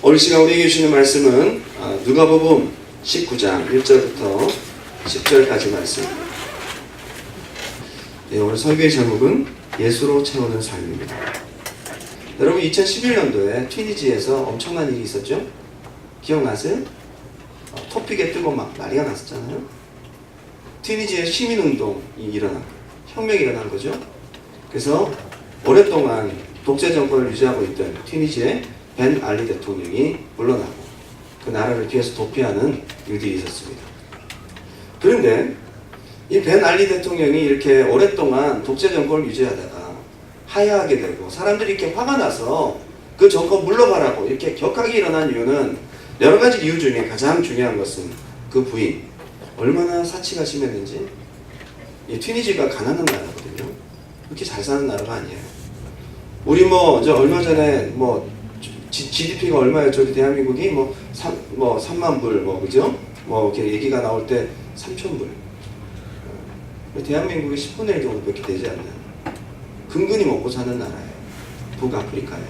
오늘 시간 우리에게 주시는 말씀은 누가복음 19장 1절부터 10절까지 말씀입니다. 네, 오늘 설교의 제목은 예수로 채우는 삶입니다. 여러분 2011년도에 튀니지에서 엄청난 일이 있었죠? 기억나세요? 토픽에 뜨고 막 난리가 났었잖아요. 튀니지에 시민운동이 일어난 거예요. 혁명이 일어난 거죠. 그래서 오랫동안 독재 정권을 유지하고 있던 튀니지의 벤 알리 대통령이 물러나고 그 나라를 뒤에서 도피하는 일들이 있었습니다. 그런데 이 벤 알리 대통령이 이렇게 오랫동안 독재 정권을 유지하다가 하야하게 되고 사람들이 이렇게 화가 나서 그 정권 물러가라고 이렇게 격하게 일어난 이유는 여러 가지 이유 중에 가장 중요한 것은 그 부인 얼마나 사치가 심했는지. 이 튀니지가 가난한 나라거든요. 그렇게 잘 사는 나라가 아니에요. 우리 얼마 전에 GDP가 얼마였죠? 우리 대한민국이 3만 불 그죠? 이렇게 얘기가 나올 때 3천 불. 대한민국이 10분의 1 정도밖에 되지 않는 근근히 먹고 사는 나라예요. 북아프리카에.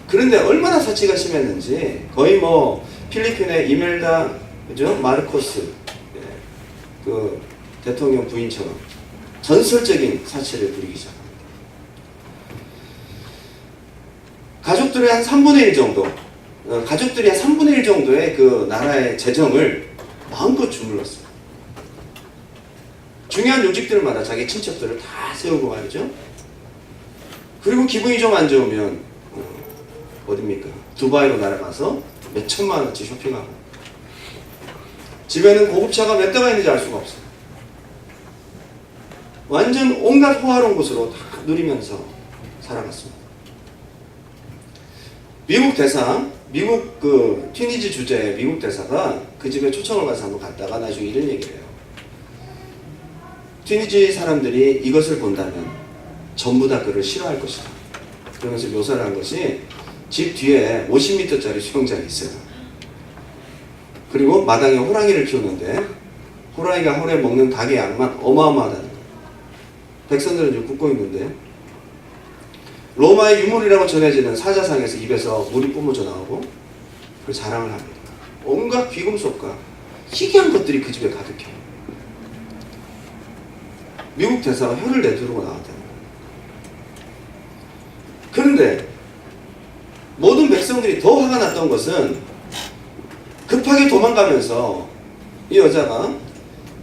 그런데 얼마나 사치가 심했는지 거의 필리핀의 이멜다 그죠? 마르코스 그 대통령 부인처럼 전설적인 사치를 부리기 시작합니다. 가족들의 한 3분의 1 정도, 가족들이 한 3분의 1 정도의 그 나라의 재정을 마음껏 주물렀어요. 중요한 요직들마다 자기 친척들을 다 세우고 말이죠. 그리고 기분이 좀 안 좋으면 어딥니까? 두바이로 날아가서 몇 천만 원어치 쇼핑하고 집에는 고급차가 몇 대가 있는지 알 수가 없어요. 완전 온갖 호화로운 곳으로 다 누리면서 살아갔습니다. 미국 대사, 미국 튀니지 주재의 미국 대사가 그 집에 초청을 가서 한번 갔다가 나중에 이런 얘기를 해요. 튀니지 사람들이 이것을 본다면 전부 다 그를 싫어할 것이다. 그러면서 묘사를 한 것이 집 뒤에 50m짜리 수영장이 있어요. 그리고 마당에 호랑이를 키우는데 호랑이가 하루에 먹는 닭의 양만 어마어마하다는 거예요. 백성들은 좀 굽고 있는데 로마의 유물이라고 전해지는 사자상에서 입에서 물이 뿜어져 나오고 그 자랑을 합니다. 온갖 귀금속과 희귀한 것들이 그 집에 가득해요. 미국 대사가 혀를 내두르고 나왔다는 거예요. 그런데 모든 백성들이 더 화가 났던 것은 급하게 도망가면서 이 여자가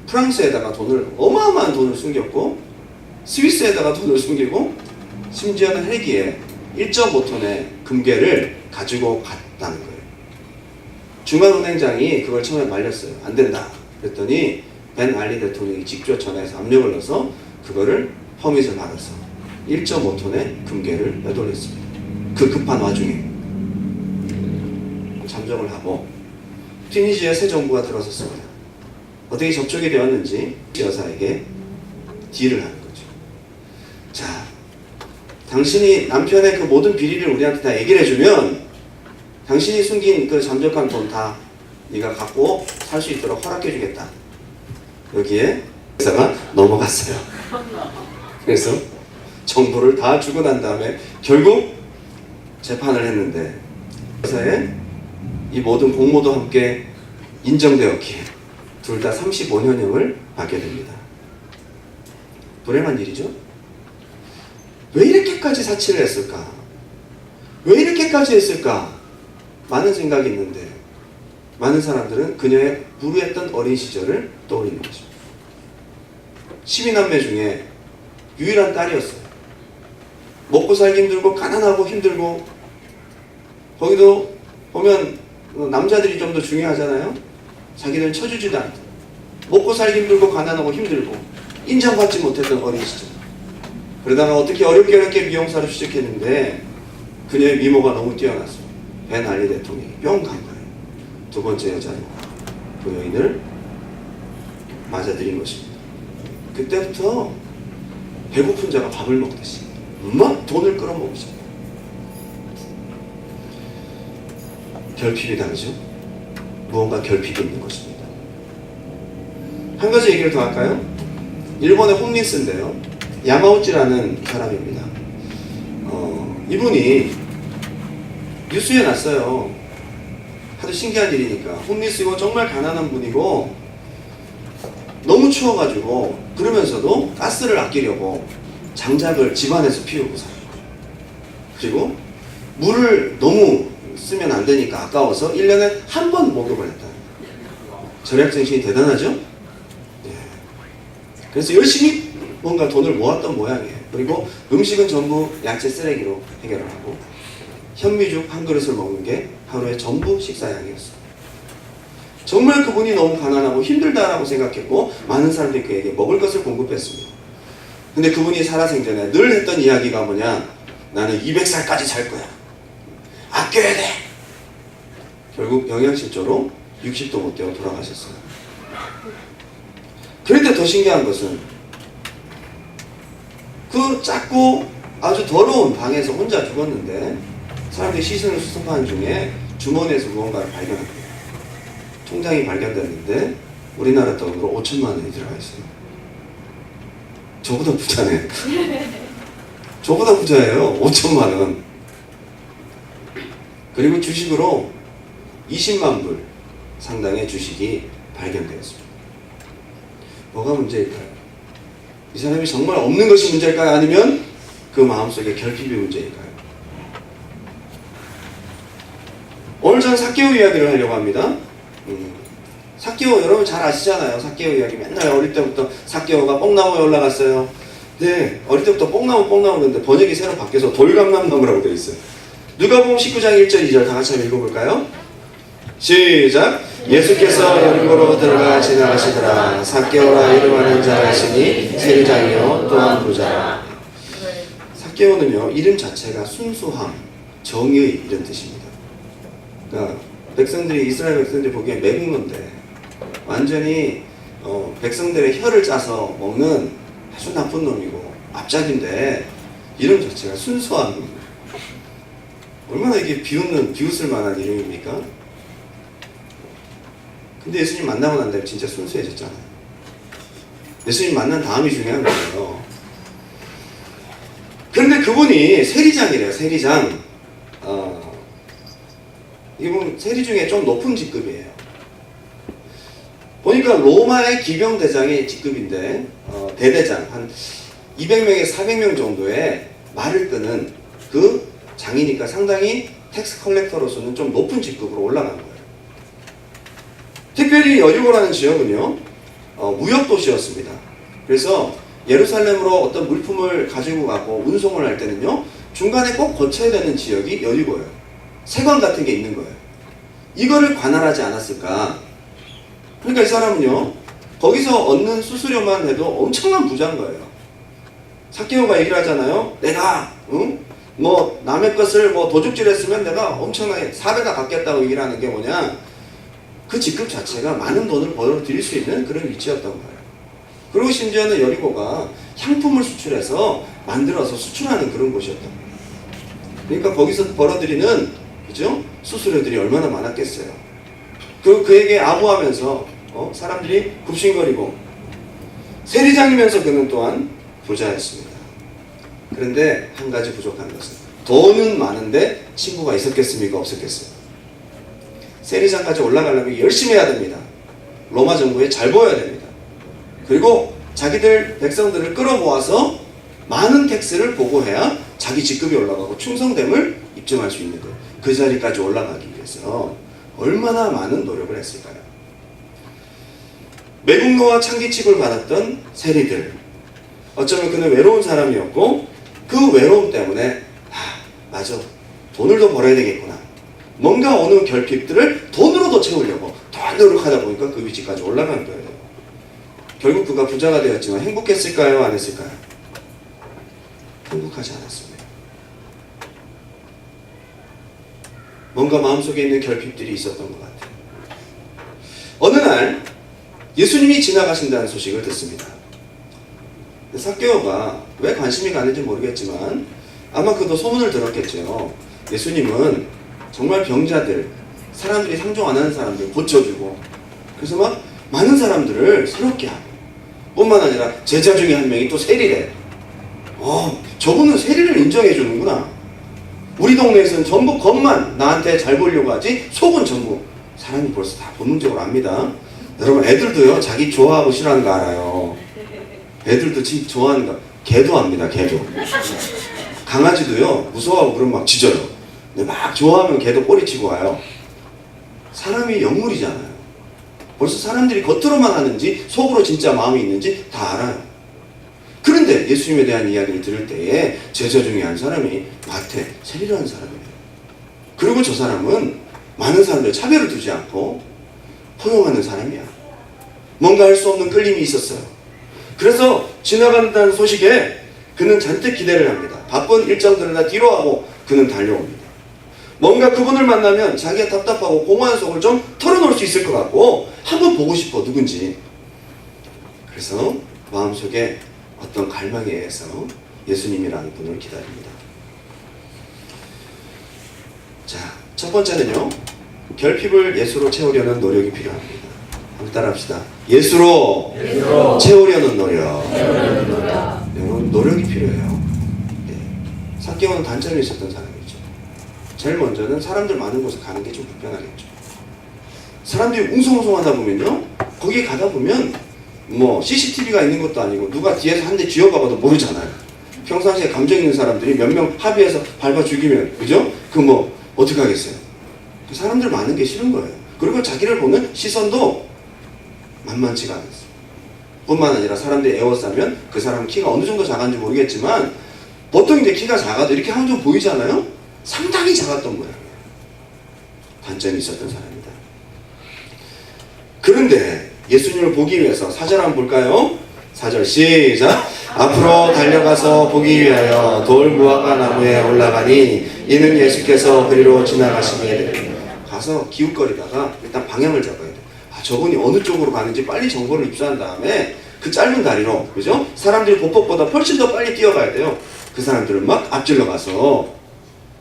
프랑스에다가 어마어마한 돈을 숨겼고 스위스에다가 돈을 숨기고 심지어는 헬기에 1.5톤의 금괴를 가지고 갔다는 거예요. 중앙은행장이 그걸 처음에 말렸어요. 안 된다. 그랬더니 벤 알리 대통령이 직접 전화해서 압력을 넣어서 그거를 퍼밋을 받아서 1.5톤의 금괴를 내돌렸습니다. 그 급한 와중에 잠적을 하고 튀니지의 새 정부가 들어섰습니다. 어떻게 접촉이 되었는지 여사에게 딜을 하는 거죠. 자, 당신이 남편의 그 모든 비리를 우리한테 다 얘기를 해주면 당신이 숨긴 그 잠적한 돈 다 네가 갖고 살 수 있도록 허락해주겠다. 여기에 여사가 넘어갔어요. 그래서 정보를 다 주고 난 다음에 결국 재판을 했는데 여사의 이 모든 공모도 함께 인정되었기에 둘 다 35년형을 받게 됩니다. 불행한 일이죠? 왜 이렇게까지 사치를 했을까? 왜 이렇게까지 했을까? 많은 생각이 있는데 많은 사람들은 그녀의 불우했던 어린 시절을 떠올리는 것입니다. 12남매 중에 유일한 딸이었어요. 먹고 살기 힘들고 가난하고 힘들고 거기도 보면 남자들이 좀 더 중요하잖아요. 자기들은 쳐주지도 않고 먹고 살기 힘들고 가난하고 힘들고 인정받지 못했던 어린 시절. 그러다가 어떻게 어렵게 미용사로 취직했는데 그녀의 미모가 너무 뛰어났어요. 벤 알리 대통령이 뿅 간 거예요. 두 번째 여자로 그 여인을 맞아들인 것입니다. 그때부터 배고픈 자가 밥을 먹듯이 막 돈을 끌어모으기 시작해요. 결핍이 다르죠? 무언가 결핍이 있는 것입니다. 한 가지 얘기를 더 할까요? 일본의 홈리스인데요. 야마우치라는 사람입니다. 이분이 뉴스에 났어요. 하도 신기한 일이니까. 홈리스고 정말 가난한 분이고 너무 추워가지고 그러면서도 가스를 아끼려고 장작을 집안에서 피우고 살아요. 그리고 물을 너무 쓰면 안 되니까 아까워서 1년에 한 번 목욕을 했다. 절약정신이 대단하죠? 네. 그래서 열심히 뭔가 돈을 모았던 모양이에요. 그리고 음식은 전부 야채 쓰레기로 해결을 하고 현미죽 한 그릇을 먹는 게 하루에 전부 식사량이었어요. 정말 그분이 너무 가난하고 힘들다라고 생각했고 많은 사람들이 그에게 먹을 것을 공급했습니다. 근데 그분이 살아생전에 늘 했던 이야기가 뭐냐? 나는 200살까지 살 거야. 아껴야 돼. 결국 영양실조로 60도 못 되어 돌아가셨어요. 그런데 더 신기한 것은 그 작고 아주 더러운 방에서 혼자 죽었는데 사람들이 시신을 수습하는 중에 주머니에서 무언가를 발견합니다. 통장이 발견됐는데 우리나라 돈으로 5천만 원이 들어가 있어요. 저보다 부자네. 저보다 부자예요. 5천만 원. 그리고 주식으로 20만 불 상당의 주식이 발견되었습니다. 뭐가 문제일까요? 이 사람이 정말 없는 것이 문제일까요? 아니면 그 마음속에 결핍이 문제일까요? 오늘 저는 삭개오 이야기를 하려고 합니다. 삭개오 여러분 잘 아시잖아요. 삭개오 이야기 맨날 어릴 때부터 삭개오가 뽕나무에 올라갔어요. 네, 어릴 때부터 뽕나무 그런데 번역이 새로 바뀌어서 돌감나무라고 되어 있어요. 누가복음 19장 1절 2절 다 같이 한번 읽어볼까요? 시작! 예수께서 여리고로 들어가 지나가시더라. 삭개오라 이름하는 자가 있으니 세리장이요 또한 부자라. 삭개오는요 이름 자체가 순수함, 정의 이런 뜻입니다. 그러니까 백성들이 이스라엘 백성들이 보기엔 매국노인데 완전히 백성들의 혀를 짜서 먹는 아주 나쁜 놈이고 앞잡인데 이름 자체가 순수한 놈. 얼마나 이게 비웃을 만한 이름입니까? 근데 예수님 만나고 난 다음에 진짜 순수해졌잖아요. 예수님 만난 다음이 중요한 거예요. 그런데 그분이 세리장이래요. 세리장. 이분 세리 중에 좀 높은 직급이에요. 보니까 로마의 기병대장의 직급인데 대대장 한 200명에서 400명 정도의 말을 끄는 그 장이니까 상당히 텍스 컬렉터로서는 좀 높은 직급으로 올라간 거예요. 특별히 여리고라는 지역은요 무역 도시였습니다. 그래서 예루살렘으로 어떤 물품을 가지고 가고 운송을 할 때는요 중간에 꼭 거쳐야 되는 지역이 여리고예요. 세관 같은 게 있는 거예요. 이거를 관할하지 않았을까? 그러니까 이 사람은요 거기서 얻는 수수료만 해도 엄청난 부자인 거예요. 삭개오가 얘기를 하잖아요. 내가 뭐 남의 것을 뭐 도둑질했으면 내가 엄청나게 4배가 갚겠다고 얘기를 하는 게 뭐냐? 그 직급 자체가 많은 돈을 벌어들일 수 있는 그런 위치였던 거예요. 그리고 심지어는 여리고가 향품을 수출해서 만들어서 수출하는 그런 곳이었던 거예요. 그러니까 거기서 벌어들이는 그죠? 수수료들이 얼마나 많았겠어요. 그리고 그에게 아부하면서 사람들이 굽신거리고 세리장이면서 그는 또한 부자였습니다. 그런데 한 가지 부족한 것은 돈은 많은데 친구가 있었겠습니까? 없었겠어요? 세리장까지 올라가려면 열심히 해야 됩니다. 로마 정부에 잘 보여야 됩니다. 그리고 자기들 백성들을 끌어모아서 많은 텍스를 보고해야 자기 직급이 올라가고 충성됨을 입증할 수 있는 거예요. 그 자리까지 올라가기 위해서 얼마나 많은 노력을 했을까요? 매국노와 창기칙을 받았던 세리들, 어쩌면 그는 외로운 사람이었고 그 외로움 때문에 맞아, 돈을 더 벌어야 되겠구나, 뭔가 오는 결핍들을 돈으로 더 채우려고 더 노력하다 보니까 그 위치까지 올라간 거예요. 결국 그가 부자가 되었지만 행복했을까요? 안 했을까요? 행복하지 않았습니다. 뭔가 마음속에 있는 결핍들이 있었던 것 같아요. 어느 날 예수님이 지나가신다는 소식을 듣습니다. 삭개오가 왜 관심이 가는지 모르겠지만 아마 그도 소문을 들었겠죠. 예수님은 정말 병자들, 사람들이 상종 안 하는 사람들 고쳐주고, 그래서 막 많은 사람들을 새롭게 하고, 뿐만 아니라 제자 중에 한 명이 또 세리래. 저분은 세리를 인정해 주는구나. 우리 동네에서는 전부 겉만 나한테 잘 보려고 하지 속은 전부 사람이 벌써 다 본능적으로 압니다. 여러분 애들도요 자기 좋아하고 싫어하는 거 알아요. 애들도 지 좋아하는 거 개도 압니다. 개도. 강아지도요 무서워하고 그러면 막 짖어요. 근데 막 좋아하면 개도 꼬리치고 와요. 사람이 영물이잖아요. 벌써 사람들이 겉으로만 하는지 속으로 진짜 마음이 있는지 다 알아요. 그런데 예수님에 대한 이야기를 들을 때에 제자 중에 한 사람이 마태 세리라는 사람이에요. 그리고 저 사람은 많은 사람들 차별을 두지 않고 포용하는 사람이야. 뭔가 할 수 없는 끌림이 있었어요. 그래서 지나간다는 소식에 그는 잔뜩 기대를 합니다. 바쁜 일정들을 다 뒤로 하고 그는 달려옵니다. 뭔가 그분을 만나면 자기가 답답하고 공허한 속을 좀 털어놓을 수 있을 것 같고 한번 보고 싶어 누군지. 그래서 마음속에 어떤 갈망에 의해서 예수님이라는 분을 기다립니다. 자, 첫 번째는요. 결핍을 예수로 채우려는 노력이 필요합니다. 한번 따라합시다. 예수로 채우려는 노력. 여러분 노력이 필요해요. 네. 삭개오는 단점이 있었던 사람이죠. 제일 먼저는 사람들 많은 곳에 가는 게 좀 불편하겠죠. 사람들이 웅성웅성하다 보면요. 거기 가다 보면 뭐 CCTV가 있는 것도 아니고 누가 뒤에서 한 대 쥐어박아도 모르잖아요. 평상시에 감정 있는 사람들이 몇 명 합의해서 밟아 죽이면 그죠? 그 뭐 어떻게 하겠어요? 사람들 많은 게 싫은 거예요. 그리고 자기를 보는 시선도 만만치가 않았어요. 뿐만 아니라 사람들이 에워싸면 그 사람 키가 어느 정도 작은지 모르겠지만 보통 이제 키가 작아도 이렇게 하면 좀 보이잖아요? 상당히 작았던 거예요. 단점이 있었던 사람이다. 그런데 예수님을 보기 위해서 4절 한번 볼까요? 4절 시작. 앞으로 달려가서 보기 위하여 돌무화과 나무에 올라가니 이는 예수께서 그리로 지나가시게 됩니다. 가서 기웃거리다가 일단 방향을 잡아야 돼. 저분이 어느 쪽으로 가는지 빨리 정보를 입수한 다음에 그 짧은 다리로 그죠? 사람들이 보폭보다 훨씬 더 빨리 뛰어가야 돼요. 그 사람들은 막 앞질러 가서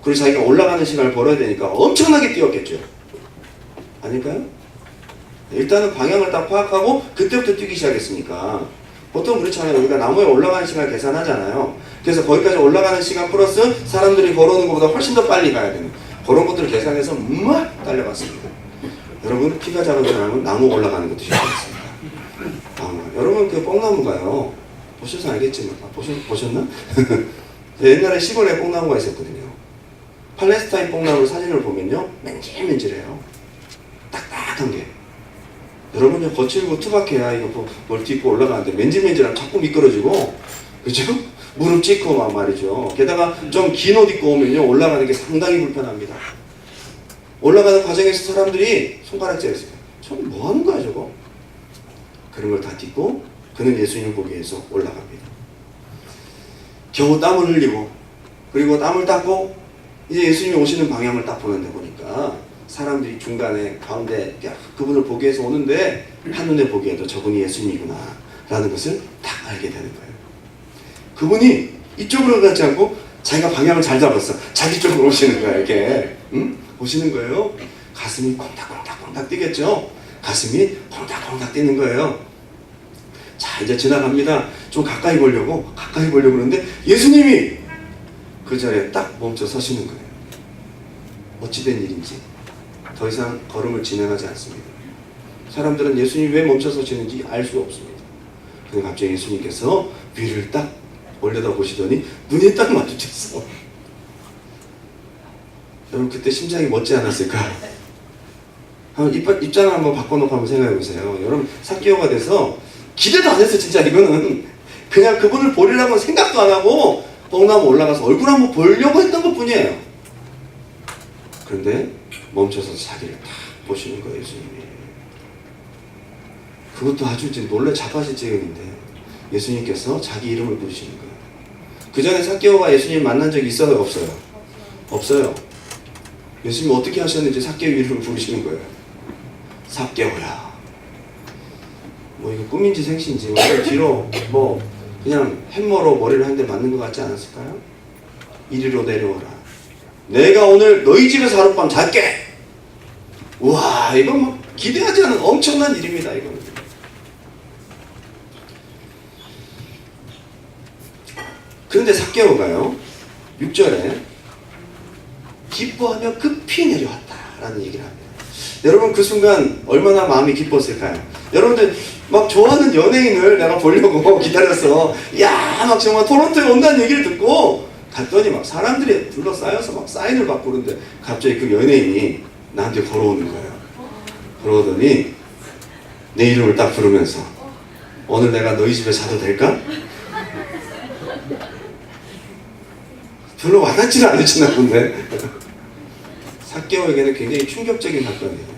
그리고 자기가 올라가는 시간을 벌어야 되니까 엄청나게 뛰었겠죠. 아닐까요? 일단은 방향을 딱 파악하고 그때부터 뛰기 시작했으니까 보통 그렇잖아요. 우리가 나무에 올라가는 시간 계산하잖아요. 그래서 거기까지 올라가는 시간 플러스 사람들이 걸어오는 것보다 훨씬 더 빨리 가야 되는 그런 것들을 계산해서 막 달려갔습니다. 여러분 키가 작은 사람은 나무 올라가는 것도 시작했습니다. 여러분 그 뽕나무가요 보셔서 알겠지만 보셨나? 옛날에 시골에 뽕나무가 있었거든요. 팔레스타인 뽕나무 사진을 보면요 맨질맨질해요. 딱딱한 게. 여러분 거칠고 투박해야 이거 뭘 딛고 올라가는데 맨질맨질하면 자꾸 미끄러지고 그죠? 무릎 찢고 막 말이죠. 게다가 좀 긴 옷 입고 오면요 올라가는 게 상당히 불편합니다. 올라가는 과정에서 사람들이 손가락질했어요. 저는 뭐 하는 거야 저거? 그런 걸 다 딛고 그는 예수님을 보기 위해서 올라갑니다. 겨우 땀을 흘리고 그리고 땀을 닦고 이제 예수님이 오시는 방향을 딱 보는데 보니까 사람들이 중간에 가운데 그분을 보기 위해서 오는데 한눈에 보기에도 저분이 예수님이구나 라는 것을 딱 알게 되는 거예요. 그분이 이쪽으로 가지 않고 자기가 방향을 잘 잡았어. 자기 쪽으로 오시는 거야 이렇게. 응? 오시는 거예요. 가슴이 콩닥콩닥콩닥 뛰겠죠. 가슴이 콩닥콩닥 뛰는 거예요. 자 이제 지나갑니다. 좀 가까이 보려고 그러는데 예수님이 그 자리에 딱 멈춰 서시는 거예요. 어찌된 일인지 더 이상 걸음을 진행하지 않습니다. 사람들은 예수님이 왜 멈춰 서시는지 알 수가 없습니다. 근데 갑자기 예수님께서 위를 딱 올려다 보시더니 눈이 딱 마주쳤어. 여러분 그때 심장이 멎지 않았을까? 입장을 한번 바꿔놓고 한번 생각해보세요. 여러분 삭개오가 돼서 기대도 안 했어. 진짜 이거는 그냥 그분을 보리라고 생각도 안 하고 뽕나무 올라가서 얼굴 한번 보려고 했던 것 뿐이에요. 그런데 멈춰서 자기를 딱 보시는 거예요. 예수님이. 그것도 아주 놀래 자빠질 지경인데 예수님께서 자기 이름을 부르시는 거예요. 그 전에 삭개오가 예수님 만난 적이 있어요? 없어요? 없어요. 예수님이 어떻게 하셨는지 삭개오 이름을 부르시는 거예요. 삭개오야. 뭐 이거 꿈인지 생시인지 오늘 뒤로 뭐 그냥 햄머로 머리를 한 대 맞는 것 같지 않았을까요? 이리로 내려오라. 내가 오늘 너희 집에서 하룻밤 잘게. 우와 이건 뭐 기대하지 않은 엄청난 일입니다. 이거는. 그런데 삭개오가요 6절에 기뻐하며 급히 내려왔다라는 얘기를 합니다. 여러분 그 순간 얼마나 마음이 기뻤을까요? 여러분들 막 좋아하는 연예인을 내가 보려고 기다려서 야 막 정말 토론토에 온다는 얘기를 듣고 갔더니 막 사람들이 둘러싸여서 막 사인을 받고 그러는데 갑자기 그 연예인이 나한테 걸어오는 거예요. 걸어오더니 내 이름을 딱 부르면서 오늘 내가 너희 집에 자도 될까? 별로 와닿지는 않으시나 본데 삭개오에게는 굉장히 충격적인 사건이에요.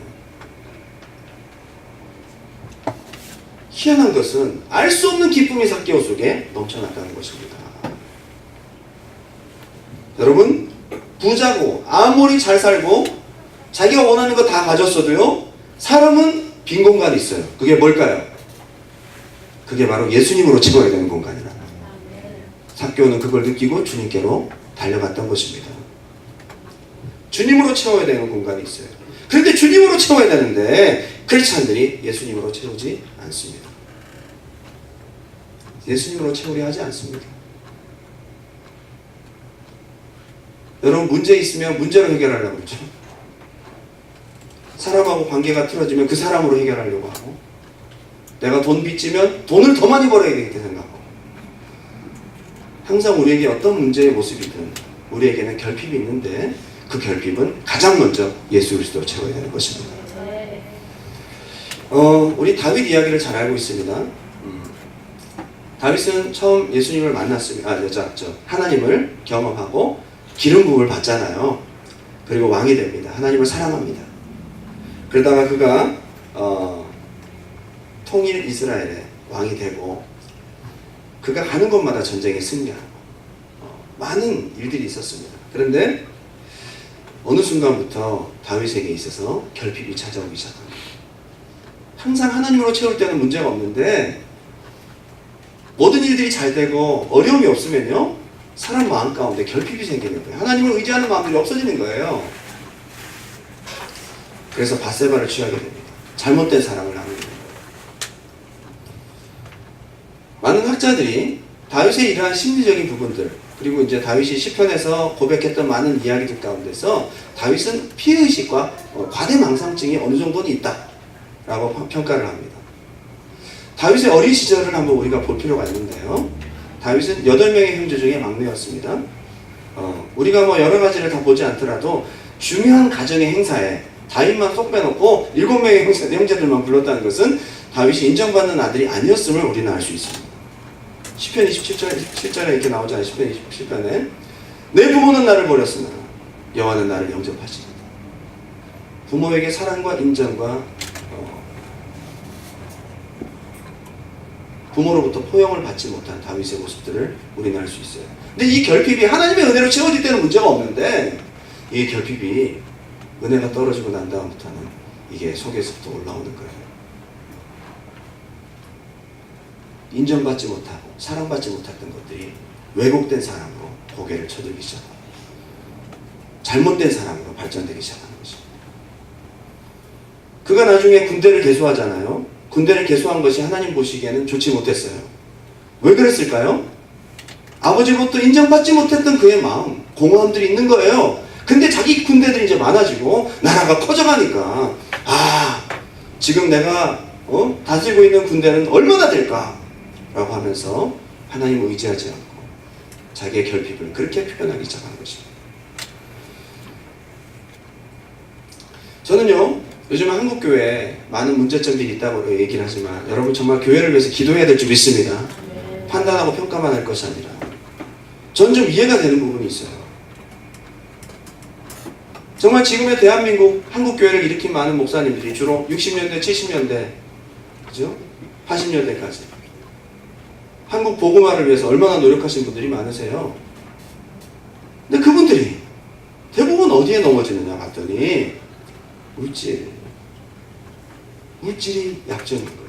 희한한 것은 알 수 없는 기쁨이 삭개오 속에 넘쳐났다는 것입니다. 여러분 부자고 아무리 잘 살고 자기가 원하는 거 다 가졌어도요 사람은 빈 공간이 있어요. 그게 뭘까요? 그게 바로 예수님으로 채워야 되는 공간이라. 삭개오는 그걸 느끼고 주님께로 달려갔던 것입니다. 주님으로 채워야 되는 공간이 있어요. 그런데 주님으로 채워야 되는데 크리스찬들이 예수님으로 채우지 않습니다. 예수님으로 채우려 하지 않습니다. 여러분 문제 있으면 문제로 해결하려고 그러죠. 사람하고 관계가 틀어지면 그 사람으로 해결하려고 하고 내가 돈 빚지면 돈을 더 많이 벌어야 되겠다 생각하고 항상 우리에게 어떤 문제의 모습이든 우리에게는 결핍이 있는데 그 결핍은 가장 먼저 예수 그리스도로 채워야 되는 것입니다. 우리 다윗 이야기를 잘 알고 있습니다. 다윗은 처음 예수님을 만났습니다. 하나님을 경험하고 기름 부음을 받잖아요. 그리고 왕이 됩니다. 하나님을 사랑합니다. 그러다가 그가 통일 이스라엘의 왕이 되고 그가 가는 곳마다 전쟁에 승리하고 많은 일들이 있었습니다. 그런데 어느 순간부터 다윗에게 있어서 결핍이 찾아오기 시작합니다. 항상 하나님으로 채울 때는 문제가 없는데 모든 일들이 잘 되고 어려움이 없으면요 사람 마음 가운데 결핍이 생기는 거예요. 하나님을 의지하는 마음들이 없어지는 거예요. 그래서 밧세바를 취하게 됩니다. 잘못된 사랑을 나누게 됩니다. 많은 학자들이 다윗의 이러한 심리적인 부분들 그리고 이제 다윗이 시편에서 고백했던 많은 이야기들 가운데서 다윗은 피해의식과 과대망상증이 어느 정도는 있다라고 평가를 합니다. 다윗의 어린 시절을 한번 우리가 볼 필요가 있는데요. 다윗은 8명의 형제 중에 막내였습니다. 우리가 뭐 여러 가지를 다 보지 않더라도 중요한 가정의 행사에 다윗만 쏙 빼놓고 7명의 형제들만 불렀다는 것은 다윗이 인정받는 아들이 아니었음을 우리는 알 수 있습니다. 시편 27절에 이렇게 나오잖아요. 시편 27편에 내 부모는 나를 버렸으나 여호와는 나를 영접하시리다. 부모에게 사랑과 인정과 부모로부터 포용을 받지 못한 다윗의 모습들을 우리는 알 수 있어요. 근데 이 결핍이 하나님의 은혜로 채워질 때는 문제가 없는데 이 결핍이 은혜가 떨어지고 난 다음부터는 이게 속에서부터 올라오는 거예요. 인정받지 못하고 사랑받지 못했던 것들이 왜곡된 사랑으로 고개를 쳐들기 시작합니다. 잘못된 사랑으로 발전되기 시작하는 것입니다. 그가 나중에 군대를 개소하잖아요. 군대를 개소한 것이 하나님 보시기에는 좋지 못했어요. 왜 그랬을까요? 아버지로부터 인정받지 못했던 그의 마음, 공허함들이 있는 거예요. 근데 자기 군대들이 이제 많아지고 나라가 커져가니까 지금 내가 다스리고 있는 군대는 얼마나 될까? 라고 하면서 하나님을 의지하지 않고 자기의 결핍을 그렇게 표현하기 시작하는 것입니다. 저는요 요즘 한국교회에 많은 문제점들이 있다고 얘기를 하지만 여러분 정말 교회를 위해서 기도해야 될 줄 믿습니다. 판단하고 평가만 할 것이 아니라 저는 좀 이해가 되는 부분이 있어요. 정말 지금의 대한민국 한국교회를 일으킨 많은 목사님들이 주로 60년대 70년대 그죠? 80년대까지 한국 복음화를 위해서 얼마나 노력하신 분들이 많으세요. 근데 그분들이 대부분 어디에 넘어지느냐 봤더니 물질이 약점인 거예요.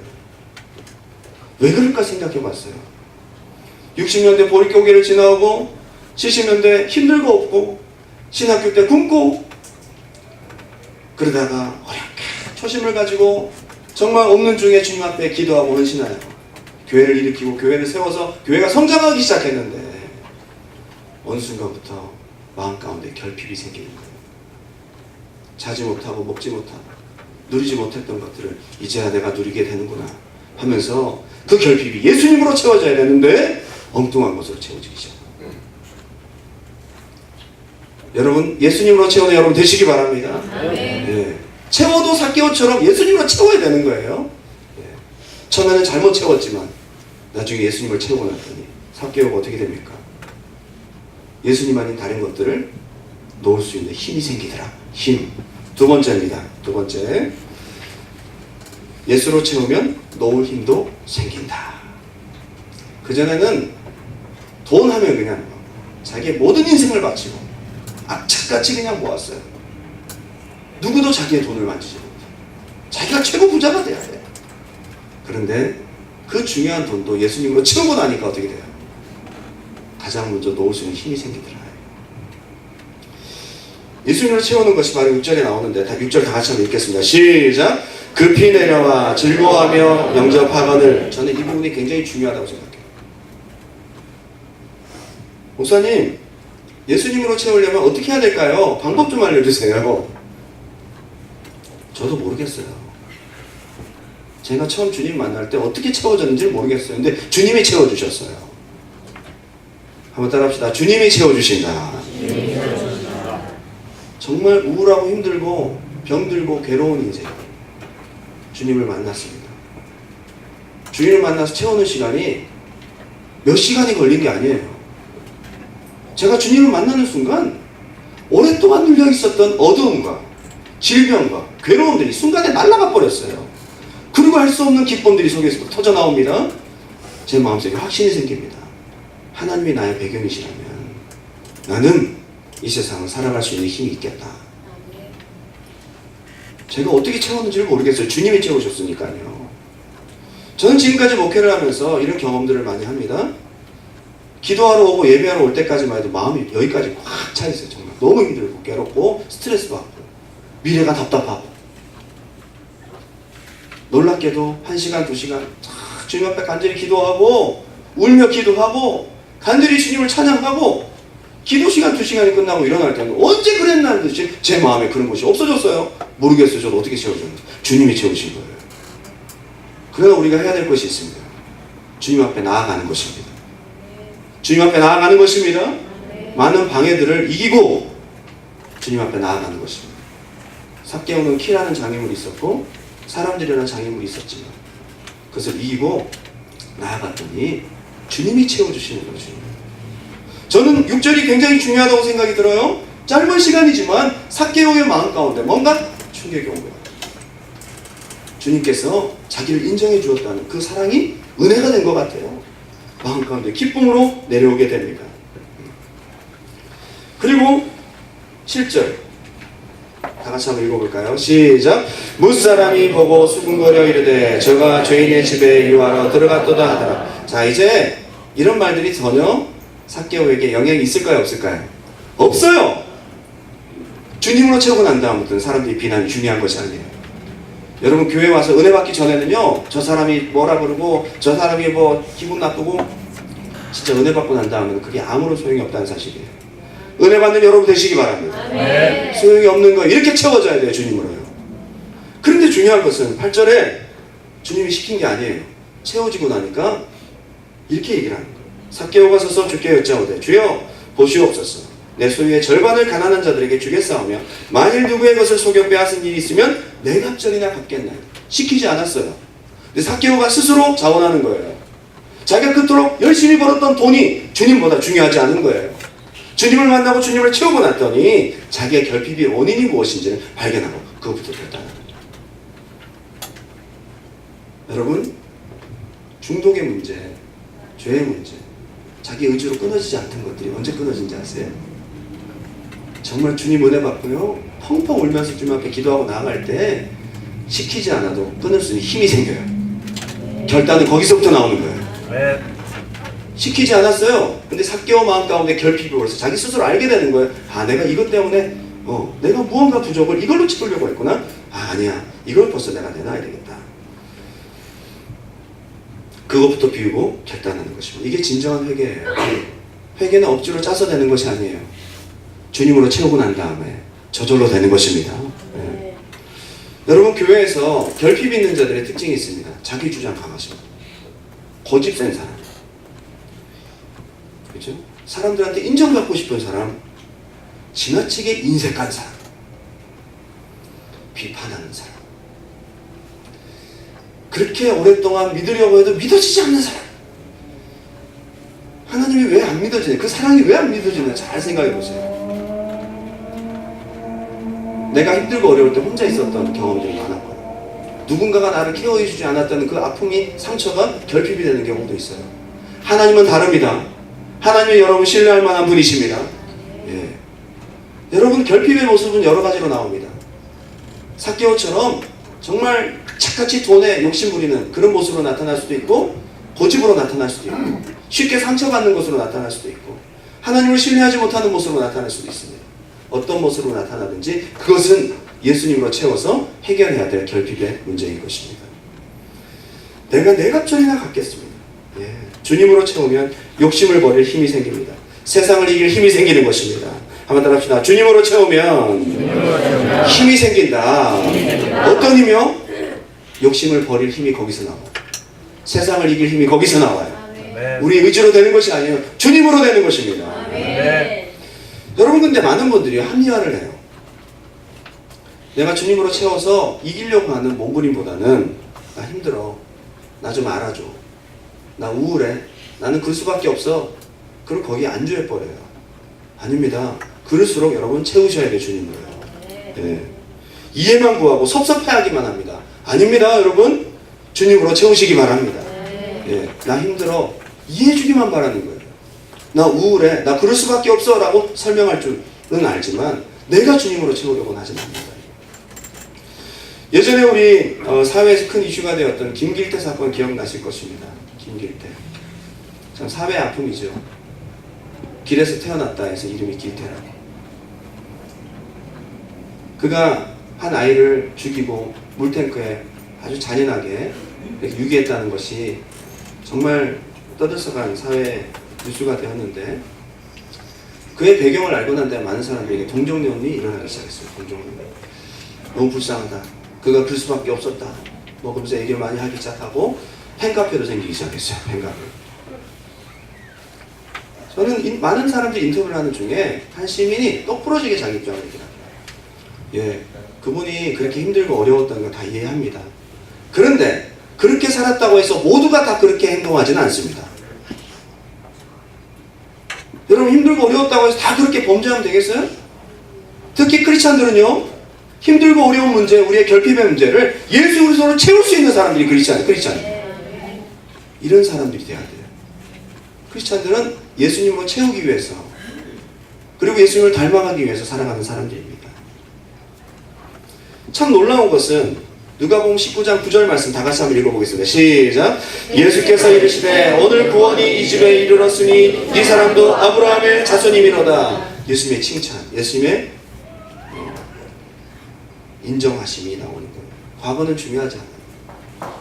왜 그럴까 생각해 봤어요. 60년대 보릿고개를 지나오고 70년대 힘들고 없고 신학교 때 굶고 그러다가 어렵게 초심을 가지고 정말 없는 중에 주님 앞에 기도하고 헌신하여 교회를 일으키고 교회를 세워서 교회가 성장하기 시작했는데 어느 순간부터 마음 가운데 결핍이 생기는 거예요. 자지 못하고 먹지 못하고 누리지 못했던 것들을 이제야 내가 누리게 되는구나 하면서 그 결핍이 예수님으로 채워져야 되는데 엉뚱한 것으로 채워지기 시작합니다. 여러분 예수님으로 채우는 여러분 되시기 바랍니다. 예. 채워도 삭개오처럼 예수님으로 채워야 되는 거예요. 예. 처음에는 잘못 채웠지만 나중에 예수님을 채우고 났더니 삭개오가 어떻게 됩니까? 예수님 아닌 다른 것들을 놓을 수 있는 힘이 생기더라. 힘. 두 번째입니다. 두 번째. 예수로 채우면 놓을 힘도 생긴다. 그전에는 돈 하면 그냥 자기의 모든 인생을 바치고 악착같이 그냥 모았어요. 누구도 자기의 돈을 만지지 못해. 자기가 최고 부자가 돼야 돼. 그런데 그 중요한 돈도 예수님으로 채우고 나니까 어떻게 돼요? 가장 먼저 놓을 수 있는 힘이 생기더라. 예수님으로 채우는 것이 바로 6절에 나오는데 6절 다 같이 한번 읽겠습니다. 시작! 급히 내려와 즐거워하며 영접하거늘. 저는 이 부분이 굉장히 중요하다고 생각해요. 목사님, 예수님으로 채우려면 어떻게 해야 될까요? 방법 좀 알려주세요. 저도 모르겠어요. 제가 처음 주님 만날 때 어떻게 채워졌는지 모르겠어요. 근데 주님이 채워주셨어요. 한번 따라합시다. 주님이 채워주신다. 정말 우울하고 힘들고 병들고 괴로운 인생, 주님을 만났습니다. 주님을 만나서 채우는 시간이 몇 시간이 걸린 게 아니에요. 제가 주님을 만나는 순간 오랫동안 눌려 있었던 어두움과 질병과 괴로움들이 순간에 날아가 버렸어요. 그리고 할 수 없는 기쁨들이 속에서 터져 나옵니다. 제 마음속에 확신이 생깁니다. 하나님이 나의 배경이시라면 나는 이 세상을 살아갈 수 있는 힘이 있겠다. 제가 어떻게 채웠는지를 모르겠어요. 주님이 채우셨으니까요. 저는 지금까지 목회를 하면서 이런 경험들을 많이 합니다. 기도하러 오고 예배하러 올 때까지만 해도 마음이 여기까지 꽉 차 있어요. 정말 너무 힘들고 괴롭고 스트레스 받고 미래가 답답하고, 놀랍게도 1시간, 2시간 주님 앞에 간절히 기도하고 울며 기도하고 간절히 주님을 찬양하고 기도 시간 2시간이 끝나고 일어날 때는 언제 그랬나 듯이 제 마음에 그런 것이 없어졌어요. 모르겠어요. 저도 어떻게 채워줬는지. 주님이 채우신 거예요. 그러나 우리가 해야 될 것이 있습니다. 주님 앞에 나아가는 것입니다. 주님 앞에 나아가는 것입니다. 많은 방해들을 이기고 주님 앞에 나아가는 것입니다. 삭개오는 키라는 장애물이 있었고 사람들이라는 장애물이 있었지만 그것을 이기고 나아갔더니 주님이 채워주시는 거죠. 저는 6절이 굉장히 중요하다고 생각이 들어요. 짧은 시간이지만 삭개오의 마음 가운데 뭔가 충격이 온 거예요. 주님께서 자기를 인정해 주었다는 그 사랑이 은혜가 된 것 같아요. 마음 가운데 기쁨으로 내려오게 됩니다. 그리고 7절 다 같이 한번 읽어볼까요? 시작! 무사람이 보고 수군거려 이르되 저가 죄인의 집에 유하러 들어갔도다 하더라. 자, 이제 이런 말들이 전혀 삭개오에게 영향이 있을까요? 없을까요? 없어요! 주님으로 채우고 난 다음부터는 사람들이 비난이 중요한 것이 아니에요. 여러분 교회 와서 은혜 받기 전에는요, 저 사람이 뭐라 그러고 저 사람이 뭐 기분 나쁘고, 진짜 은혜 받고 난 다음에는 그게 아무런 소용이 없다는 사실이에요. 은혜 받는 여러분 되시기 바랍니다. 네. 소용이 없는 거 이렇게 채워져야 돼요. 주님으로요. 그런데 중요한 것은 8절에 주님이 시킨 게 아니에요. 채워지고 나니까 이렇게 얘기를 하는 거예요. 삭개오가 서서 주께 여짜오되 주여 보시옵소서. 내 소유의 절반을 가난한 자들에게 주겠사오며 만일 누구의 것을 속여 빼앗은 일이 있으면 내 갑절이나 갚겠나요? 시키지 않았어요. 근데 삭개오가 스스로 자원하는 거예요. 자기가 그토록 열심히 벌었던 돈이 주님보다 중요하지 않은 거예요. 주님을 만나고 주님을 채우고 났더니 자기의 결핍의 원인이 무엇인지를 발견하고 그것부터 결단하는 거예요. 여러분, 중독의 문제, 죄의 문제, 자기 의지로 끊어지지 않던 것들이 언제 끊어진지 아세요? 정말 주님 은혜 받고요, 펑펑 울면서 주님 앞에 기도하고 나아갈 때 시키지 않아도 끊을 수 있는 힘이 생겨요. 결단은 거기서부터 나오는 거예요. 시키지 않았어요. 근데 삭개오 마음 가운데 결핍이 벌어서 자기 스스로 알게 되는 거예요. 아, 내가 이것 때문에 내가 무언가 부족을 이걸로 채우려고 했구나. 아, 아니야, 이걸 벌써 내가 내놔야 되겠다. 그것부터 비우고 결단하는 것입니다. 이게 진정한 회개예요. 회개는 억지로 짜서 되는 것이 아니에요. 주님으로 채우고 난 다음에 저절로 되는 것입니다. 네. 여러분, 교회에서 결핍 있는 자들의 특징이 있습니다. 자기 주장 강하십니다. 고집센 사람, 그렇죠? 사람들한테 인정받고 싶은 사람, 지나치게 인색한 사람, 비판하는 사람, 그렇게 오랫동안 믿으려고 해도 믿어지지 않는 사람. 하나님이 왜 안 믿어지냐? 그 사랑이 왜 안 믿어지냐? 잘 생각해 보세요. 내가 힘들고 어려울 때 혼자 있었던 경험들이 많았고요. 누군가가 나를 케어해주지 않았다는 그 아픔이, 상처가 결핍이 되는 경우도 있어요. 하나님은 다릅니다. 하나님은 여러분 신뢰할 만한 분이십니다. 예. 여러분, 결핍의 모습은 여러 가지로 나옵니다. 삭개오처럼 정말 착같이 돈에 욕심 부리는 그런 모습으로 나타날 수도 있고, 고집으로 나타날 수도 있고, 쉽게 상처받는 것으로 나타날 수도 있고, 하나님을 신뢰하지 못하는 모습으로 나타날 수도 있습니다. 어떤 모습으로 나타나든지 그것은 예수님으로 채워서 해결해야 될 결핍의 문제인 것입니다. 내가 내 갑절이나 갖겠습니다. 예. 주님으로 채우면 욕심을 버릴 힘이 생깁니다. 세상을 이길 힘이 생기는 것입니다. 한번 따라합시다. 주님으로 채우면 힘이 생긴다. 어떤 힘이요? 욕심을 버릴 힘이 거기서 나와요. 세상을 이길 힘이 거기서 나와요. 우리 의지로 되는 것이 아니에요. 주님으로 되는 것입니다. 여러분, 근데 많은 분들이 합리화를 해요. 내가 주님으로 채워서 이기려고 하는 몸부림보다는, 나 힘들어, 나 좀 알아줘, 나 우울해, 나는 그럴 수밖에 없어, 그럼 거기에 안주해버려요. 아닙니다. 그럴수록 여러분 채우셔야 돼요. 주님으로요. 네. 이해만 구하고 섭섭해하기만 합니다. 아닙니다. 여러분, 주님으로 채우시기 바랍니다. 예, 나 힘들어, 이해해주기만 바라는 거예요. 나 우울해, 나 그럴 수밖에 없어 라고 설명할 줄은 알지만 내가 주님으로 채우려고는 하진 않는다. 예전에 우리 사회에서 큰 이슈가 되었던 김길태 사건 기억나실 것입니다. 김길태, 참 사회의 아픔이죠. 길에서 태어났다 해서 이름이 길태라고. 그가 한 아이를 죽이고 물탱크에 아주 잔인하게 유기했다는 것이 정말 떠들썩한 사회 뉴스가 되었는데, 그의 배경을 알고 난 다음에 많은 사람들에게 동정론이 일어나기 시작했어요. 동정론. 너무 불쌍하다, 그가 그럴 수밖에 없었다, 그러면서 얘기를 많이 하기 시작하고 팬카페도 생기기 시작했어요. 팬카페. 저는 많은 사람들이 인터뷰를 하는 중에 한 시민이 똑부러지게 자기 입장을 얘기합니다. 예, 그분이 그렇게 힘들고 어려웠다는 걸 다 이해합니다. 그런데 그렇게 살았다고 해서 모두가 다 그렇게 행동하지는 않습니다. 여러분, 힘들고 어려웠다고 해서 다 그렇게 범죄하면 되겠어요? 특히 크리스찬들은요, 힘들고 어려운 문제, 우리의 결핍의 문제를 예수 그리스도로 채울 수 있는 사람들이 크리스찬이에요. 이런 사람들이 돼야 돼요. 크리스찬들은 예수님으로 채우기 위해서, 그리고 예수님을 닮아가기 위해서 살아가는 사람들입니다. 참 놀라운 것은 누가복음 19장 9절 말씀 다 같이 한번 읽어보겠습니다. 시작. 예수께서 이르시되 오늘 구원이 이 집에 이르렀으니 이 사람도 아브라함의 자손이미로다. 예수님의 칭찬, 예수님의 인정하심이 나오는 거예요. 과거는 중요하지 않아요.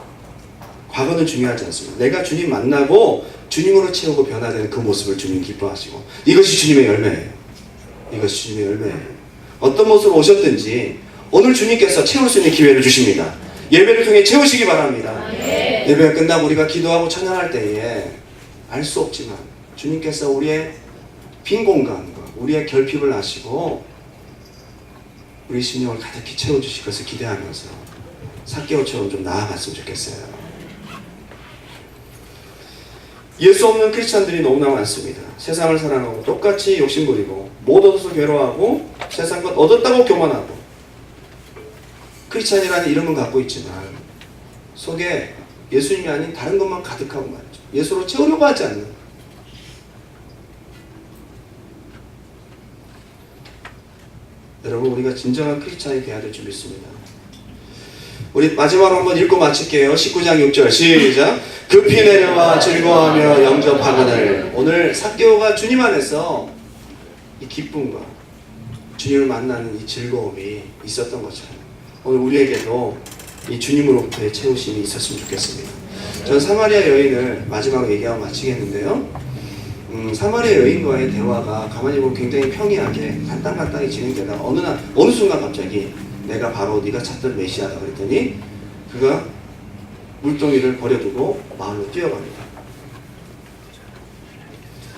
과거는 중요하지 않습니다. 내가 주님 만나고 주님으로 채우고 변화되는 그 모습을 주님 기뻐하시고, 이것이 주님의 열매예요. 이것이 주님의 열매예요. 어떤 모습으로 오셨든지 오늘 주님께서 채울 수 있는 기회를 주십니다. 예배를 통해 채우시기 바랍니다. 예배가 끝나고 우리가 기도하고 찬양할 때에 알 수 없지만 주님께서 우리의 빈 공간과 우리의 결핍을 아시고 우리 심령을 가득히 채워주실 것을 기대하면서 삭개오처럼 좀 나아갔으면 좋겠어요. 예수 없는 크리스찬들이 너무나 많습니다. 세상을 사랑하고 똑같이 욕심부리고 못 얻어서 괴로워하고 세상 것 얻었다고 교만하고, 크리스찬이라는 이름은 갖고 있지만 속에 예수님이 아닌 다른 것만 가득하고 말이죠. 예수로 채우려고 하지 않는. 여러분, 우리가 진정한 크리스찬이 되어야 될 줄 믿습니다. 우리 마지막으로 한번 읽고 마칠게요. 19장 6절 시작. 급히 내려와 즐거워하며 영접하거늘. 오늘 삭개오가 주님 안에서 이 기쁨과 주님을 만나는 이 즐거움이 있었던 것처럼 오늘 우리에게도 이 주님으로부터의 채우심이 있었으면 좋겠습니다. 저는 사마리아 여인을 마지막으로 얘기하고 마치겠는데요. 사마리아 여인과의 대화가 가만히 보면 굉장히 평이하게 간단간단히 진행되다가 어느 순간 갑자기 내가 바로 네가 찾던 메시아다 그랬더니 그가 물동이를 버려두고 마을로 뛰어갑니다.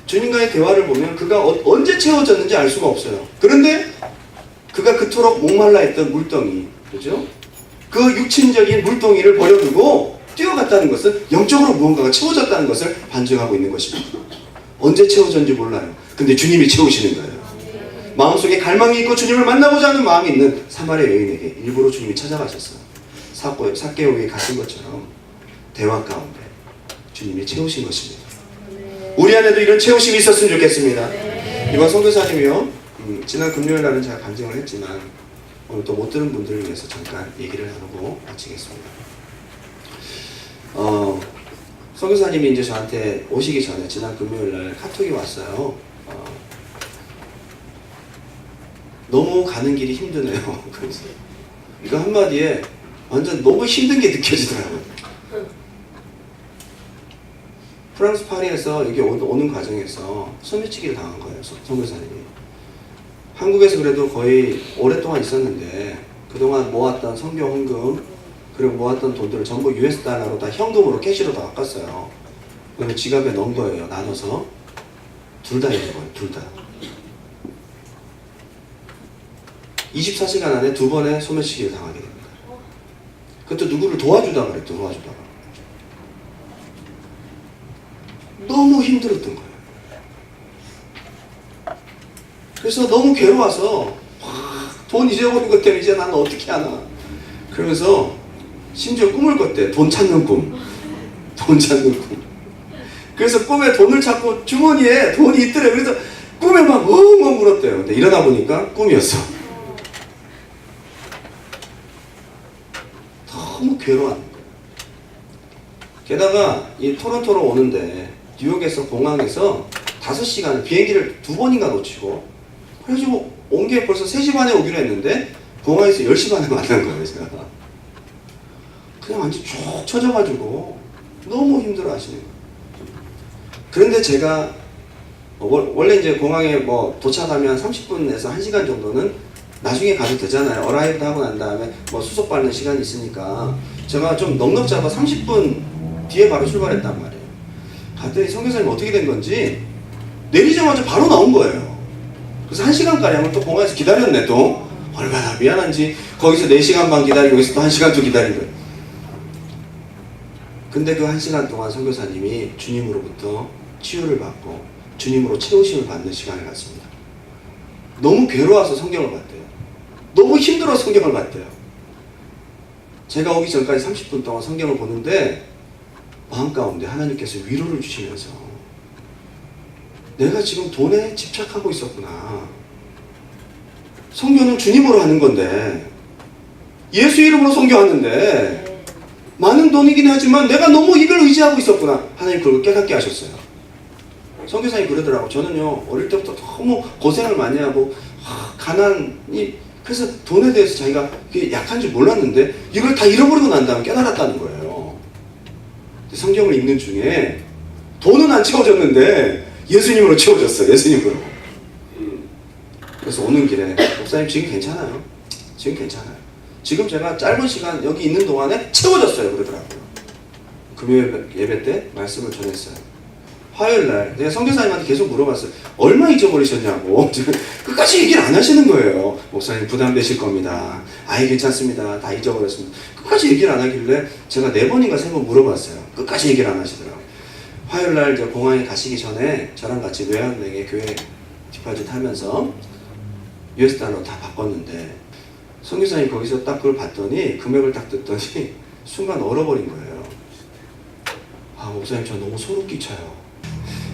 주님과의 대화를 보면 그가 언제 채워졌는지 알 수가 없어요. 그런데 그가 그토록 목말라 했던 물동이, 그죠? 그 육신적인 물동이를 버려두고 뛰어갔다는 것은 영적으로 무언가가 채워졌다는 것을 반증하고 있는 것입니다. 언제 채워졌는지 몰라요. 근데 주님이 채우시는 거예요. 마음속에 갈망이 있고 주님을 만나고자 하는 마음이 있는 사마리아 여인에게 일부러 주님이 찾아가셨어요. 삭개오에 가신 것처럼 대화 가운데 주님이 채우신 것입니다. 우리 안에도 이런 채우심이 있었으면 좋겠습니다. 이번 선교사님이요, 지난 금요일 날은 제가 간증을 했지만 오늘 또 못 들은 분들을 위해서 잠깐 얘기를 나누고 마치겠습니다. 선교사님이 이제 저한테 오시기 전에 지난 금요일 날 카톡이 왔어요. 너무 가는 길이 힘드네요. 그래서 이거 한마디에 완전 너무 힘든 게 느껴지더라고요. 프랑스 파리에서 여기 오는 과정에서 소매치기를 당한 거예요. 선교사님이. 한국에서 그래도 거의 오랫동안 있었는데 그동안 모았던 선교 헌금 그리고 모았던 돈들을 전부 US 달러로 다 현금으로 캐시로 다 바꿨어요. 그러면 지갑에 넣은 거예요. 나눠서. 둘 다 잃어버려요. 둘 다. 24시간 안에 2번의 소매치기를 당하게 됩니다. 그것도 누구를 도와주다가 그랬죠. 도와주다가. 너무 힘들었던 거예요. 그래서 너무 괴로워서 돈 잊어버린 것 때문에 이제 나는 어떻게 하나. 그러면서 심지어 꿈을 꿨대. 돈 찾는 꿈. 돈 찾는 꿈. 그래서 꿈에 돈을 찾고 주머니에 돈이 있더래. 그래서 꿈에 막 엉엉 울었대요. 근데 일어나 보니까 꿈이었어. 너무 괴로워하는 거예요. 게다가 이 토론토로 오는데 뉴욕에서 공항에서 5시간 비행기를 2번인가 놓치고 그래가지고 온 게 벌써 3시 반에 오기로 했는데 공항에서 10시 반에 만난 거예요. 제가 그냥 완전 쭉 처져가지고 너무 힘들어 하시는 거예요. 그런데 제가 원래 이제 공항에 뭐 도착하면 30분에서 1시간 정도는 나중에 가도 되잖아요. 어라이브 하고 난 다음에 뭐 수속 받는 시간이 있으니까 제가 좀 넉넉 잡아 30분 뒤에 바로 출발했단 말이에요. 갔더니 선교사님 어떻게 된 건지 내리자마자 바로 나온 거예요. 그래서 1시간가량을 또 공항에서 기다렸네. 또 얼마나 미안한지 거기서 4시간 반 기다리고 여기서 또 1시간 또 기다린 거예요. 근데 그 1시간 동안 선교사님이 주님으로부터 치유를 받고 주님으로 채우심을 받는 시간을 갖습니다. 너무 괴로워서 성경을 봤대요. 너무 힘들어 성경을 봤대요. 제가 오기 전까지 30분 동안 성경을 보는데 마음 가운데 하나님께서 위로를 주시면서 내가 지금 돈에 집착하고 있었구나. 성교는 주님으로 하는 건데 예수 이름으로 성교하는데 많은 돈이긴 하지만 내가 너무 이걸 의지하고 있었구나. 하나님 그걸 깨닫게 하셨어요. 선교사님이 그러더라고. 저는요 어릴 때부터 너무 고생을 많이 하고 가난이 그래서 돈에 대해서 자기가 약한 줄 몰랐는데 이걸 다 잃어버리고 난 다음에 깨달았다는 거예요. 성경을 읽는 중에 돈은 안 채워졌는데 예수님으로 채워졌어요. 예수님으로. 그래서 오는 길에 목사님 지금 괜찮아요. 지금 괜찮아요. 지금 제가 짧은 시간 여기 있는 동안에 채워졌어요. 그러더라고요. 금요일 예배 때 말씀을 전했어요. 화요일 날 내가 선교사님한테 계속 물어봤어요. 얼마 잊어버리셨냐고. 끝까지 얘기를 안 하시는 거예요. 목사님 부담되실 겁니다. 아이 괜찮습니다. 다 잊어버렸습니다. 끝까지 얘기를 안 하길래 제가 4번인가 3번 물어봤어요. 끝까지 얘기를 안 하시더라고요. 화요일 날 이제 공항에 가시기 전에 저랑 같이 외환은행에 교회 디파짓 하면서 US 달러 다 바꿨는데 선교사님 거기서 딱 그걸 봤더니 금액을 딱 듣더니 순간 얼어버린 거예요. 아 목사님 저 너무 소름 끼쳐요.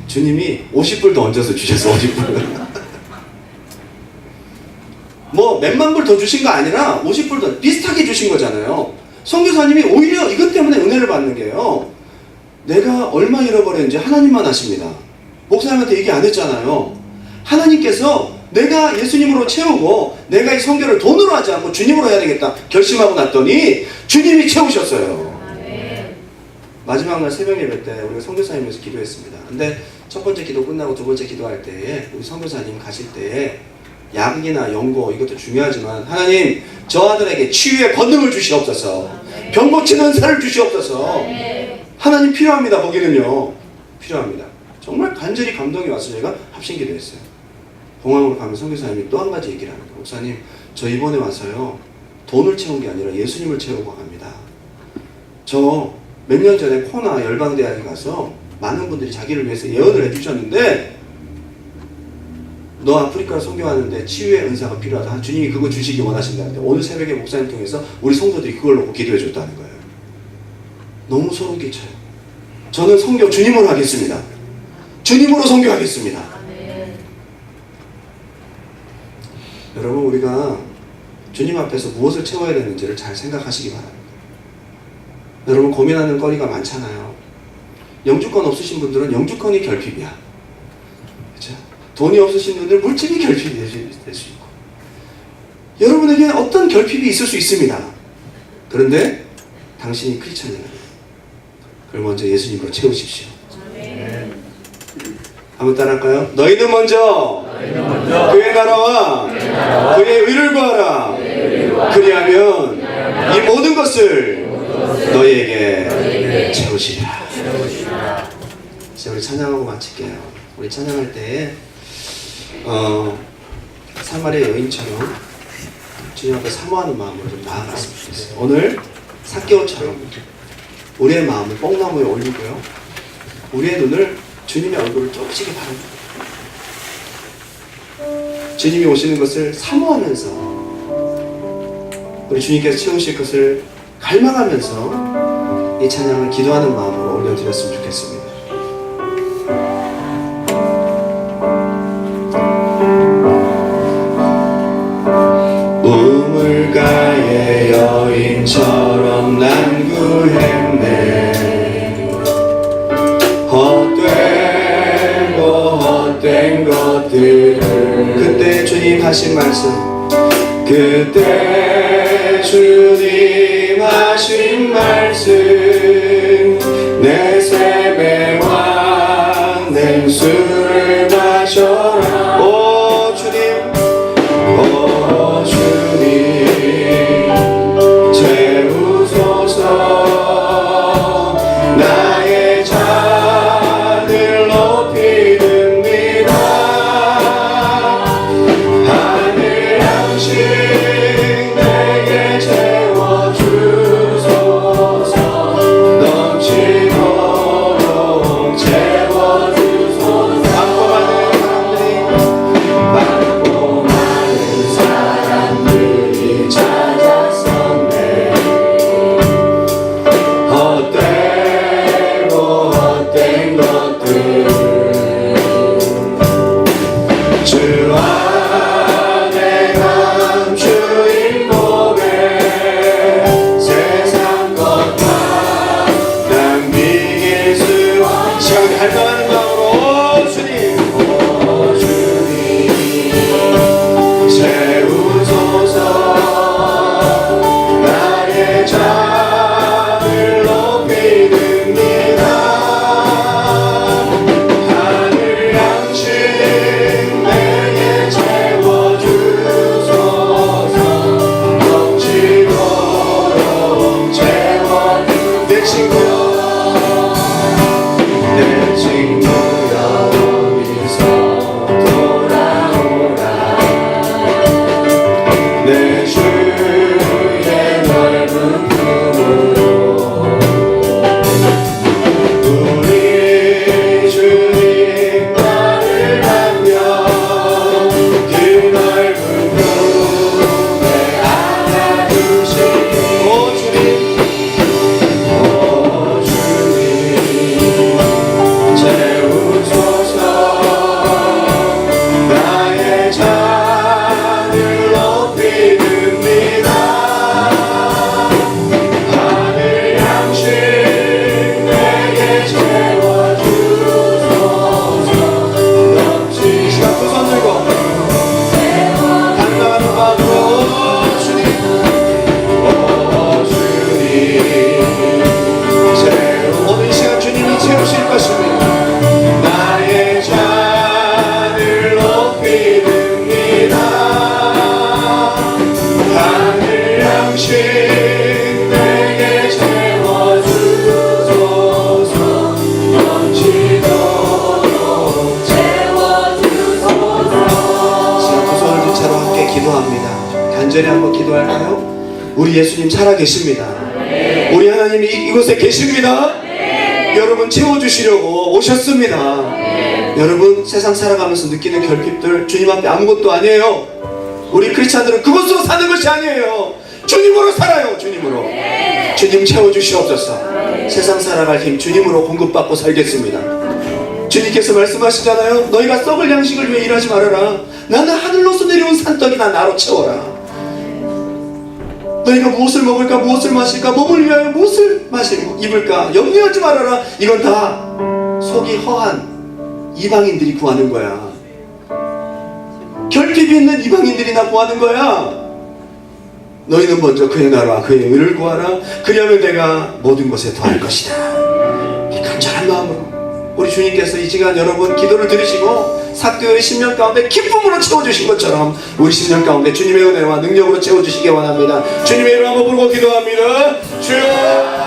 주님이 50불 더 얹어서 주셔서 50불 뭐 몇만 불 더 주신 거 아니라 50불 더 비슷하게 주신 거잖아요. 선교사님이 오히려 이것 때문에 은혜를 받는 게요. 내가 얼마 잃어버렸는지 하나님만 아십니다. 목사님한테 얘기 안 했잖아요. 하나님께서 내가 예수님으로 채우고 내가 이 선교를 돈으로 하지 않고 주님으로 해야 되겠다 결심하고 났더니 주님이 채우셨어요. 마지막 날 새벽 예배 때 우리가 선교사님에서 기도했습니다. 근데 첫 번째 기도 끝나고 두 번째 기도할 때에 우리 선교사님 가실 때에 약이나 연고 이것도 중요하지만 하나님 저 아들에게 치유의 권능을 주시옵소서. 병 고치는 은사를 주시옵소서. 하나님 필요합니다. 거기는요 필요합니다. 정말 간절히 감동이 와서 제가 합심기도했어요. 공항으로 가면 선교사님이 또 한 가지 얘기를 하는 거예요. 목사님 저 이번에 와서요 돈을 채운 게 아니라 예수님을 채우고 갑니다. 저 몇 년 전에 코나 열방대학에 가서 많은 분들이 자기를 위해서 예언을 해주셨는데 너 아프리카로 선교하는데 치유의 은사가 필요하다. 주님이 그거 주시기 원하신다는데 오늘 새벽에 목사님 통해서 우리 성도들이 그걸 놓고 기도해 줬다는 거예요. 너무 소름 끼쳐요. 저는 선교 주님으로 하겠습니다. 주님으로 선교하겠습니다. 여러분 우리가 주님 앞에서 무엇을 채워야 되는지를 잘 생각하시기 바랍니다. 여러분 고민하는 거리가 많잖아요. 영주권 없으신 분들은 영주권이 결핍이야. 그렇죠? 돈이 없으신 분들은 물질이 결핍이 될 수 있고 여러분에게는 어떤 결핍이 있을 수 있습니다. 그런데 당신이 크리스찬이라면 그걸 먼저 예수님으로 채우십시오. 한번 따라할까요? 너희는 먼저 그의 나라와 그의 의를 구하라. 그리하면 이 모든 것을 너희에게 채우시리라. 이제 우리 찬양하고 마칠게요. 우리 찬양할 때 사마리아 여인처럼 주님 앞에 사모하는 마음으로 좀 나아갔으면 좋겠어요. 오늘 삭개오처럼 우리의 마음을 뽕나무에 올리고요. 우리의 눈을 주님의 얼굴을 쫓기게 바랍니다. 주님이 오시는 것을 사모하면서 우리 주님께서 채우실 것을 갈망하면서 이 찬양을 기도하는 마음으로 올려드렸으면 좋겠습니다. 우물가의 여인처럼 난 구했네. 헛된 것들을 그때 주님 하신 말씀 그때 주님 하신 말씀 내 세배와 냉수를 마셔라. 오 주님 채우소서. 나의 잔을 높이 듭니다. 하늘 양식 내게 채워주소서. 간절히 한번 기도할까요? 우리 예수님 살아계십니다. 우리 하나님이 이곳에 계십니다. 여러분 채워주시려고 오셨습니다. 여러분 세상 살아가면서 느끼는 결핍들 주님 앞에 아무것도 아니에요. 우리 크리스찬들은 그것으로 사는 것이 아니에요. 주님으로 살아요. 주님으로. 주님 채워주시옵소서. 세상 살아갈 힘 주님으로 공급받고 살겠습니다. 주님께서 말씀하시잖아요. 너희가 썩을 양식을 위해 일하지 말아라. 나는 하늘로서 내려온 산떡이나 나로 채워라. 너희가 무엇을 먹을까 무엇을 마실까 몸을 위하여 무엇을 입을까 염려하지 말아라. 이건 다 속이 허한 이방인들이 구하는 거야. 결핍이 있는 이방인들이나 구하는 거야. 너희는 먼저 그의 나라와 그의 의를 구하라. 그리하면 내가 모든 것에 더할 것이다. 이 간절한 마음으로 우리 주님께서 이 시간 여러분 기도를 들으시고 삭교의 10년 가운데 기쁨으로 채워주신 것처럼 우리 10년 가운데 주님의 은혜와 능력으로 채워주시기 원합니다. 주님의 이름 한번 부르고 기도합니다. 주여